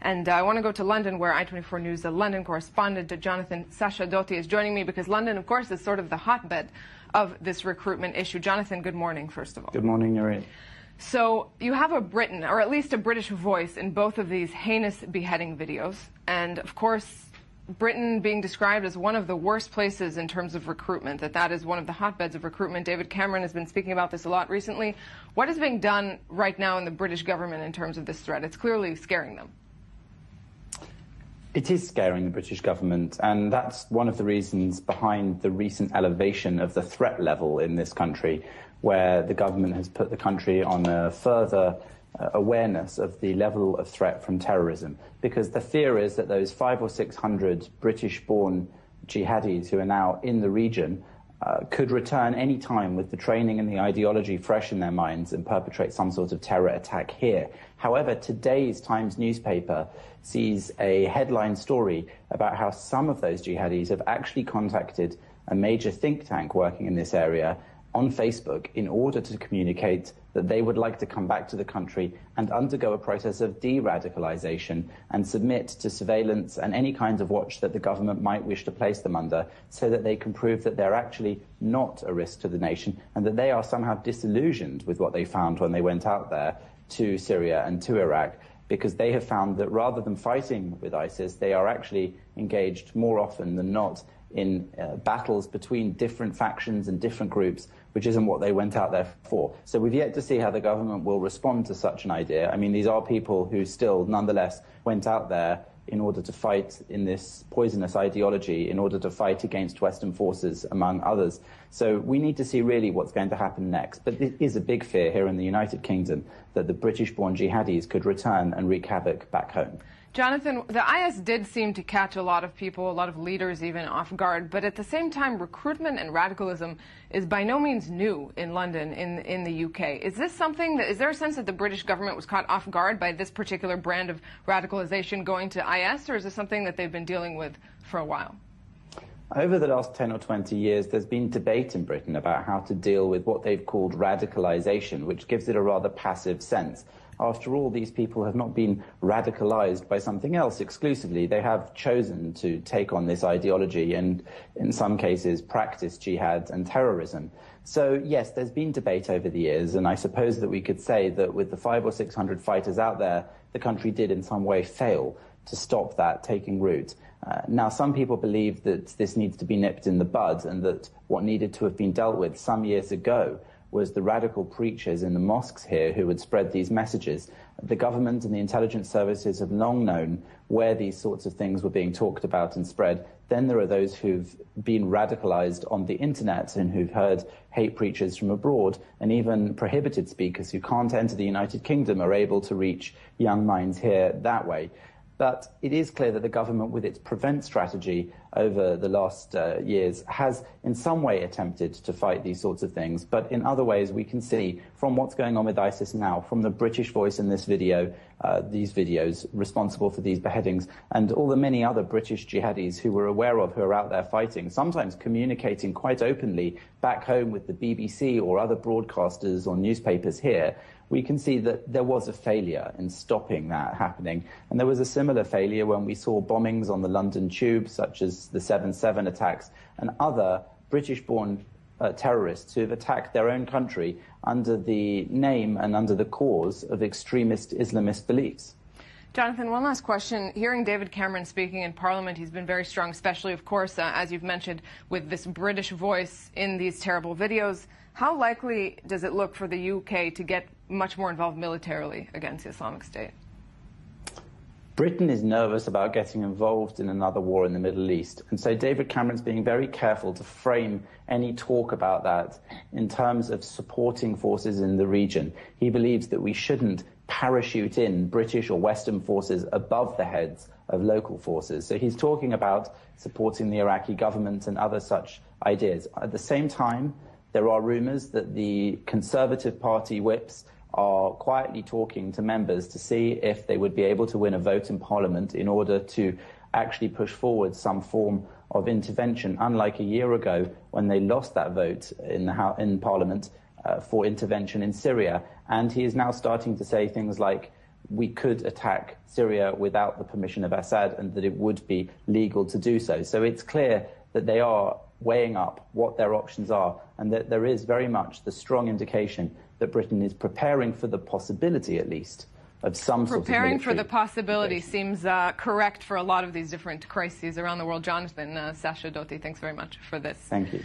And I want to go to London, where i24 News, the London correspondent, Jonathan Sacerdoti, is joining me, because London, of course, is sort of the hotbed of this recruitment issue. Jonathan, good morning, first of all. Good morning, Noreen. So you have a Briton, or at least a British voice, in both of these heinous beheading videos. And, of course, Britain being described as one of the worst places in terms of recruitment, that is one of the hotbeds of recruitment. David Cameron has been speaking about this a lot recently. What is being done right now in the British government in terms of this threat? It's clearly scaring them. It is scaring the British government, and that's one of the reasons behind the recent elevation of the threat level in this country, where the government has put the country on a further awareness of the level of threat from terrorism. Because the fear is that those 500 or 600 British-born jihadis who are now in the region could return any time with the training and the ideology fresh in their minds and perpetrate some sort of terror attack here. However, today's Times newspaper sees a headline story about how some of those jihadis have actually contacted a major think tank working in this area on Facebook in order to communicate that they would like to come back to the country and undergo a process of de-radicalization and submit to surveillance and any kinds of watch that the government might wish to place them under, so that they can prove that they're actually not a risk to the nation and that they are somehow disillusioned with what they found when they went out there to Syria and to Iraq, because they have found that rather than fighting with ISIS, they are actually engaged more often than not in battles between different factions and different groups, which isn't what they went out there for. So we've yet to see how the government will respond to such an idea. I mean, these are people who still, nonetheless, went out there in order to fight in this poisonous ideology, in order to fight against Western forces, among others. So we need to see really what's going to happen next. But it is a big fear here in the United Kingdom that the British-born jihadis could return and wreak havoc back home. Jonathan, the IS did seem to catch a lot of people, a lot of leaders even, off guard. But at the same time, recruitment and radicalism is by no means new in London, in the UK. Is this something that, is there a sense that the British government was caught off guard by this particular brand of radicalization going to IS, or is this something that they've been dealing with for a while? Over the last 10 or 20 years, there's been debate in Britain about how to deal with what they've called radicalization, which gives it a rather passive sense. After all, these people have not been radicalized by something else exclusively. They have chosen to take on this ideology and, in some cases, practice jihad and terrorism. So, yes, there's been debate over the years, and I suppose that we could say that with the 500 or 600 fighters out there, the country did in some way fail to stop that taking root. Now, some people believe that this needs to be nipped in the bud, and that what needed to have been dealt with some years ago was the radical preachers in the mosques here who would spread these messages. The government and the intelligence services have long known where these sorts of things were being talked about and spread. Then there are those who've been radicalized on the internet and who've heard hate preachers from abroad, and even prohibited speakers who can't enter the United Kingdom are able to reach young minds here that way. But it is clear that the government, with its prevent strategy over the last years, has in some way attempted to fight these sorts of things. But in other ways, we can see from what's going on with ISIS now, from the British voice in this video, these videos responsible for these beheadings, and all the many other British jihadis who we're aware of who are out there fighting, sometimes communicating quite openly back home with the BBC or other broadcasters or newspapers here, we can see that there was a failure in stopping that happening. And there was a similar failure when we saw bombings on the London Tube, such as the 7/7 attacks, and other British-born terrorists who have attacked their own country under the name and under the cause of extremist Islamist beliefs. Jonathan, one last question. Hearing David Cameron speaking in Parliament, he's been very strong, especially, of course, as you've mentioned, with this British voice in these terrible videos. How likely does it look for the UK to get much more involved militarily against the Islamic State? Britain is nervous about getting involved in another war in the Middle East. And so David Cameron's being very careful to frame any talk about that in terms of supporting forces in the region. He believes that we shouldn't parachute in British or Western forces above the heads of local forces. So he's talking about supporting the Iraqi government and other such ideas. At the same time, there are rumours that the Conservative Party whips are quietly talking to members to see if they would be able to win a vote in Parliament in order to actually push forward some form of intervention, unlike a year ago when they lost that vote in Parliament for intervention in Syria. And he is now starting to say things like, we could attack Syria without the permission of Assad and that it would be legal to do so. So it's clear that they are weighing up what their options are, and that there is very much the strong indication that Britain is preparing for the possibility, at least, of some sort of preparing for the possibility invasion. seems correct for a lot of these different crises around the world. Jonathan Sacerdoti, thanks very much for this. Thank you.